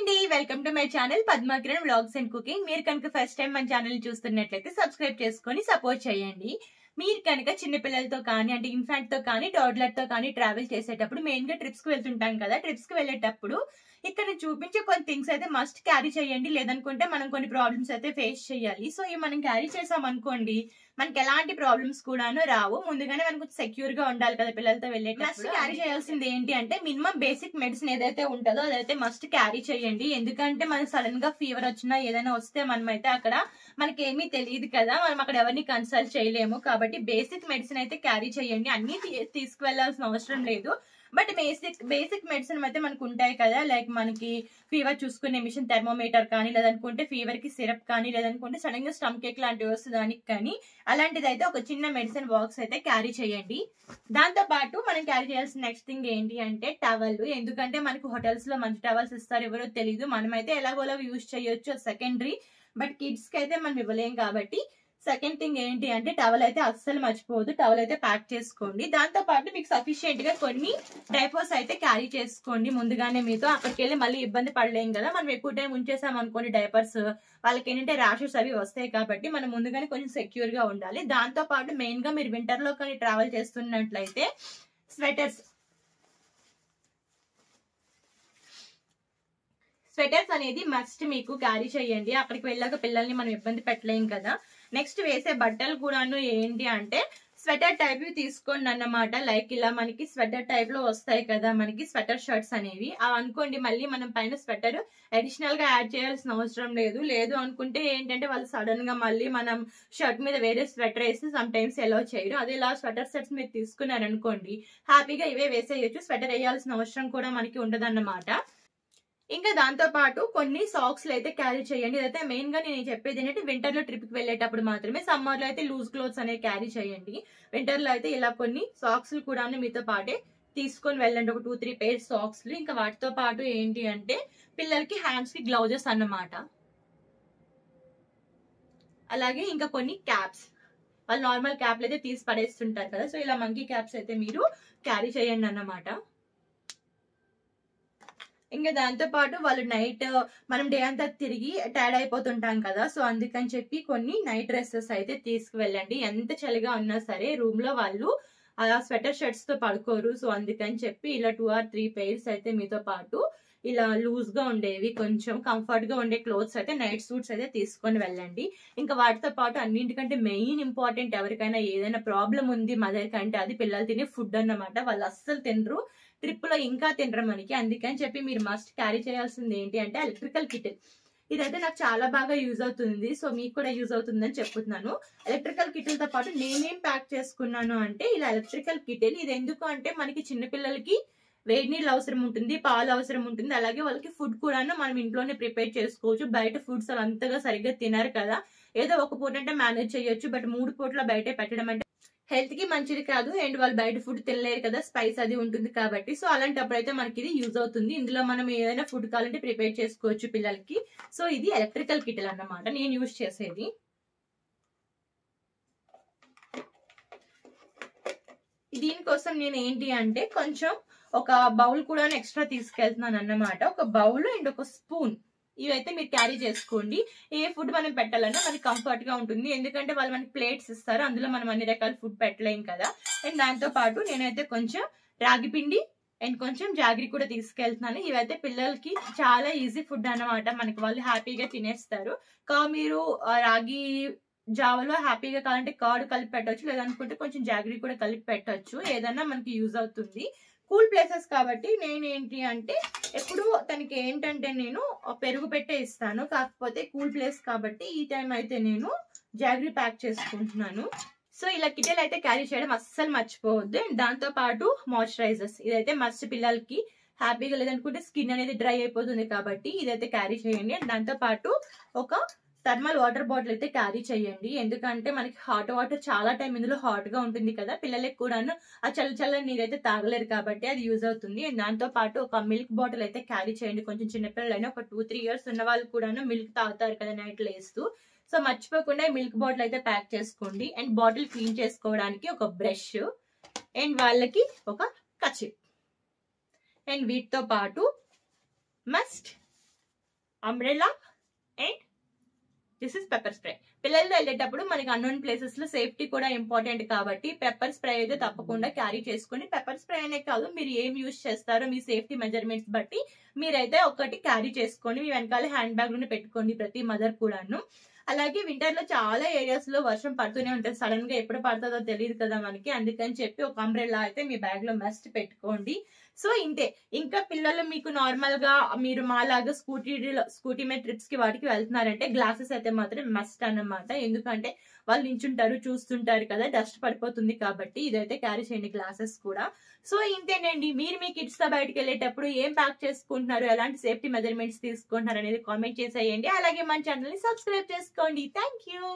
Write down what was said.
అండి, welcome to my channel Padmakiran vlogs and cooking. మీరు కనుక ఫస్ట్ టైం మన ఛానల్ చూస్తున్నట్లయితే సబ్స్క్రైబ్ చేసుకొని సపోర్ట్ చేయండి. మీరు కనుక చిన్నపిల్లలతో కానీ అంటే ఇన్ఫాంట్ తో కానీ టోడ్లర్ తో కానీ ట్రావెల్ చేసేటప్పుడు మెయిన్ గా ట్రిప్స్ కి వెళ్తుంటాం కదా. ట్రిప్స్ కి వెళ్ళేటప్పుడు ఇక్కడ చూపించే కొన్ని థింగ్స్ అయితే మస్ట్ క్యారీ చేయండి, లేదనుకుంటే మనం కొన్ని ప్రాబ్లమ్స్ అయితే ఫేస్ చేయాలి. సో ఇవి మనం క్యారీ చేసాం అనుకోండి, మనకి ఎలాంటి ప్రాబ్లమ్స్ కూడాను రావు. ముందుగానే మనకు సెక్యూర్ గా ఉండాలి కదా పిల్లలతో వెళ్ళేటప్పుడు. మస్ట్ క్యారీ చేయాల్సింది ఏంటి అంటే మినిమం బేసిక్ మెడిసిన్ ఏదైతే ఉంటుందో అదైతే మస్ట్ క్యారీ చేయండి. ఎందుకంటే మనకు సడన్ గా ఫీవర్ వచ్చినా ఏదైనా వస్తే మనమైతే అక్కడ మనకేమీ తెలియదు కదా, మనం అక్కడ ఎవరిని కన్సల్ట్ చేయలేము. కాబట్టి బేసిక్ మెడిసిన్ అయితే క్యారీ చేయండి. అన్ని తీసుకువెళ్లాల్సిన అవసరం లేదు, బట్ బేసిక్ మెడిసిన్ అయితే మనకు ఉంటాయి కదా. లైక్ మనకి ఫీవర్ చూసుకునే మిషన్, థెర్మోమీటర్ కానీ, లేదనుకుంటే ఫీవర్ కి సిరప్ కానీ, లేదనుకుంటే సడన్ గా స్టమక్ ఏక్ లాంటివి వస్తుంది దానికి కానీ, అలాంటిది అయితే ఒక చిన్న మెడిసిన్ బాక్స్ అయితే క్యారీ చేయండి. దాంతో పాటు మనం క్యారీ చేయాల్సిన నెక్స్ట్ థింగ్ ఏంటి అంటే టవల్. ఎందుకంటే మనకు హోటల్స్ లో మంచి టవల్స్ ఇస్తారు, ఎవరో తెలియదు. మనమైతే ఎలాగోలా యూజ్ చేయొచ్చు, సెకండరీ. బట్ కిడ్స్ కి అయితే మనం ఇవ్వలేం కాబట్టి సెకండ్ థింగ్ ఏంటి అంటే టవల్ అయితే అస్సలు మర్చిపోవద్దు, టవల్ అయితే ప్యాక్ చేసుకోండి. దాంతో పాటు మీకు సఫిషియెంట్ గా కొన్ని డైపర్స్ అయితే క్యారీ చేసుకోండి ముందుగానే. మీతో అక్కడికి వెళ్ళి మళ్ళీ ఇబ్బంది పడలేం కదా. మనం ఎక్కువ టైం ఉంచేసాం అనుకోండి డైపర్స్, వాళ్ళకి ఏంటంటే ర్యాషెస్ అవి వస్తాయి. కాబట్టి మనం ముందుగానే కొంచెం సెక్యూర్ గా ఉండాలి. దాంతో పాటు మెయిన్ గా మీరు వింటర్ లో కానీ ట్రావెల్ చేస్తున్నట్లయితే స్వెటర్స్ అనేది మస్ట్ మీకు క్యారీ చేయండి. అక్కడికి వెళ్ళాక పిల్లల్ని మనం ఇబ్బంది పెట్టలేం కదా. నెక్స్ట్ వేసే బట్టలు కూడాను ఏంటి అంటే స్వెటర్ టైప్ తీసుకోండి అన్నమాట. లైక్ ఇలా మనకి స్వెటర్ టైప్ లో వస్తాయి కదా మనకి స్వెటర్ షర్ట్స్ అనేవి. అవి అనుకోండి మళ్ళీ మనం పైన స్వెటర్ అడిషనల్ గా యాడ్ చేయాల్సిన అవసరం లేదు అనుకుంటే ఏంటంటే వాళ్ళు సడన్ గా మళ్ళీ మనం షర్ట్ మీద వేరే స్వెటర్ వేసి సమ్ టైమ్స్ ఎలా చేయరు. అదే ఇలా స్వెటర్ సెట్స్ మీరు తీసుకున్నారనుకోండి, హ్యాపీగా ఇవే వేసేయచ్చు. స్వెటర్ వేయాల్సిన అవసరం కూడా మనకి ఉండదన్నమాట. ఇంకా దాంతో పాటు కొన్ని సాక్స్ అయితే క్యారీ చేయండి. ఇదైతే మెయిన్ గా నేను చెప్పేది ఏంటంటే వింటర్ లో ట్రిప్ కి వెళ్ళేటప్పుడు మాత్రమే. సమ్మర్ లో అయితే లూజ్ క్లోత్స్ అనేవి క్యారీ చేయండి. వింటర్ లో అయితే ఇలా కొన్ని సాక్స్ కూడా మీతో పాటే తీసుకొని వెళ్ళండి, ఒక 2-3 పేర్స్ సాక్స్. ఇంకా వాటితో పాటు ఏంటి అంటే పిల్లలకి హ్యాండ్స్ కి గ్లౌజెస్ అన్నమాట. అలాగే ఇంకా కొన్ని క్యాప్స్, వాళ్ళు నార్మల్ క్యాప్లు అయితే తీసి పడేస్తుంటారు కదా, సో ఇలా మంకీ క్యాప్స్ అయితే మీరు క్యారీ చేయండి అన్నమాట. ఇంకా దాంతో పాటు వాళ్ళు నైట్ మనం డే అంతా తిరిగి టైర్డ్ అయిపోతుంటాం కదా, సో అందుకని చెప్పి కొన్ని నైట్ డ్రెస్సెస్ అయితే తీసుకువెళ్ళండి. ఎంత చలిగా ఉన్నా సరే రూమ్ లో వాళ్ళు అలా స్వెటర్ షర్ట్స్ తో పడుకోరు. సో అందుకని చెప్పి ఇలా 2 or 3 pairs అయితే మీతో పాటు ఇలా లూజ్ గా ఉండేవి, కొంచెం కంఫర్ట్ గా ఉండే క్లోత్స్ అయితే, నైట్ సూట్స్ అయితే తీసుకొని వెళ్ళండి. ఇంకా వాటితో పాటు అన్నింటికంటే మెయిన్ ఇంపార్టెంట్, ఎవరికైనా ఏదైనా ప్రాబ్లం ఉంది మదర్ కంటే, అది పిల్లలు తినే ఫుడ్ అన్నమాట. వాళ్ళు అస్సలు తినరు, ట్రిప్ లో ఇంకా తినరు మనకి. అందుకని చెప్పి మీరు మస్ట్ క్యారీ చేయాల్సింది ఏంటి అంటే ఎలక్ట్రికల్ కిటిల్. ఇదైతే నాకు చాలా బాగా యూజ్ అవుతుంది, సో మీకు కూడా యూజ్ అవుతుందని చెప్తున్నాను. ఎలక్ట్రికల్ కిటిల్ తో పాటు నేనేం ప్యాక్ చేసుకున్నాను అంటే ఇలా ఎలక్ట్రికల్ కిటిల్. ఇది ఎందుకు అంటే మనకి చిన్నపిల్లలకి వేడి నీళ్ళు అవసరం ఉంటుంది, పాలు అవసరం ఉంటుంది, అలాగే వాళ్ళకి ఫుడ్ కూడాను మనం ఇంట్లోనే ప్రిపేర్ చేసుకోవచ్చు. బయట ఫుడ్స్ అలా అంతగా సరిగ్గా తినరు కదా, ఏదో ఒక పూట అంటే మేనేజ్ చేయొచ్చు. బట్ 3 పూట్ల బయటే పెట్టడం అంటే హెల్త్ కి మంచిది కాదు, అండ్ వాళ్ళు బయట ఫుడ్ తినలేరు కదా, స్పైస్ అది ఉంటుంది కాబట్టి. సో అలాంటప్పుడు అయితే మనకి ఇది యూజ్ అవుతుంది. ఇందులో మనం ఏదైనా ఫుడ్ కావాలంటే ప్రిపేర్ చేసుకోవచ్చు పిల్లలకి. సో ఇది ఎలక్ట్రికల్ కిటిల్ అన్నమాట నేను యూజ్ చేసేది. దీనికోసం నేను ఏంటి అంటే కొంచెం ఒక బౌల్ కూడా ఎక్స్ట్రా తీసుకెళ్తున్నాను అన్నమాట. ఒక బౌల్ అండ్ ఒక స్పూన్, ఇవైతే మీరు క్యారీ చేసుకోండి. ఏ ఫుడ్ మనం పెట్టాలన్నా మనకి కంఫర్ట్ గా ఉంటుంది, ఎందుకంటే వాళ్ళు మనకి ప్లేట్స్ ఇస్తారు, అందులో మనం అన్ని రకాల ఫుడ్ పెట్టలేం కదా. అండ్ దాంతో పాటు నేనైతే కొంచెం రాగి పిండి అండ్ కొంచెం జాగరి కూడా తీసుకెళ్తున్నాను. ఇవైతే పిల్లలకి చాలా ఈజీ ఫుడ్ అన్నమాట, మనకి వాళ్ళు హ్యాపీగా తినేస్తారు. మీరు రాగి జావలో హ్యాపీగా కావాలంటే కర్డ్ కలిపి పెట్టవచ్చు, లేదనుకుంటే కొంచెం జాగరి కూడా కలిపి పెట్టవచ్చు, ఏదన్నా మనకి యూజ్ అవుతుంది. కూల్ ప్లేసెస్ కాబట్టి నేను ఏంటి అంటే ఎప్పుడు తనకి ఏంటంటే నేను పెరుగు పెట్టే ఇస్తాను, కాకపోతే కూల్ ప్లేస్ కాబట్టి ఈ టైం అయితే నేను జాగరి ప్యాక్ చేసుకుంటున్నాను. సో ఇలా కిటిల్ అయితే క్యారీ చేయడం అస్సలు మర్చిపోవద్దు. దాంతో పాటు మాయిశ్చరైజర్స్, ఇదైతే మస్ట్ పిల్లలకి హ్యాపీగా, లేదనుకుంటే స్కిన్ అనేది డ్రై అయిపోతుంది కాబట్టి ఇదైతే క్యారీ చేయండి. అండ్ దాంతో పాటు ఒక థర్మల్ వాటర్ బాటిల్ అయితే క్యారీ చేయండి, ఎందుకంటే మనకి హాట్ వాటర్ చాలా టైం ఇందులో హాట్ గా ఉంటుంది కదా, పిల్లలకి కూడాను ఆ చల్లని నీరు అయితే తాగలేరు కాబట్టి అది యూజ్ అవుతుంది. అండ్ దాంతో పాటు ఒక మిల్క్ బాటిల్ అయితే క్యారీ చేయండి. కొంచెం చిన్నపిల్లలైనా ఒక 2-3 years ఉన్న వాళ్ళు కూడాను మిల్క్ తాగుతారు కదా నైట్ లేస్తూ, సో మర్చిపోకుండా మిల్క్ బాటిల్ అయితే ప్యాక్ చేసుకోండి. అండ్ బాటిల్ క్లీన్ చేసుకోవడానికి ఒక బ్రష్ అండ్ వాళ్ళకి ఒక కర్చీఫ్. అండ్ వీటితో పాటు must umbrella and this is pepper spray. పిల్లలతో వెళ్ళేటప్పుడు మనకి అన్నోన్ ప్లేసెస్ లో సేఫ్టీ కూడా ఇంపార్టెంట్ కాబట్టి పెప్పర్ స్ప్రే అయితే తప్పకుండా క్యారీ చేసుకుని, పెప్పర్ స్ప్రే అనే కాదు మీరు ఏం యూజ్ చేస్తారో మీ సేఫ్టీ మెజర్మెంట్స్ బట్టి మీరైతే ఒకటి క్యారీ చేసుకొని మీ వెనకాల హ్యాండ్ బ్యాగ్ లోనే పెట్టుకోండి ప్రతి మదర్ కూడాను. అలాగే వింటర్ లో చాలా ఏరియాస్ లో వర్షం పడుతూనే ఉంటుంది, సడన్ గా ఎప్పుడు పడుతుందో తెలియదు కదా మనకి, అందుకని చెప్పి ఒక అంబ్రెల్లా అయితే మీ బ్యాగ్ లో మస్ట్ పెట్టుకోండి. సో ఇంతే. ఇంకా పిల్లలు మీకు నార్మల్ గా మీరు మాలాగా స్కూటీ మీద ట్రిప్స్ కి వాటికి వెళ్తున్నారంటే గ్లాసెస్ అయితే మాత్రం మస్ట్ అన్నమాట. ఎందుకంటే వాళ్ళు నించుంటారు చూస్తుంటారు కదా, డస్ట్ పడిపోతుంది కాబట్టి ఇదైతే క్యారీ చేయండి గ్లాసెస్ కూడా. సో ఇంతేనండి. మీరు మీ కిడ్స్ తో బయటకు వెళ్ళేటప్పుడు ఏం ప్యాక్ చేసుకుంటున్నారు, ఎలాంటి సేఫ్టీ మెజర్మెంట్స్ తీసుకుంటున్నారు అనేది కామెంట్ చేసేయండి. అలాగే మన ఛానల్ ని సబ్స్క్రైబ్ చేసుకోండి. Thank you.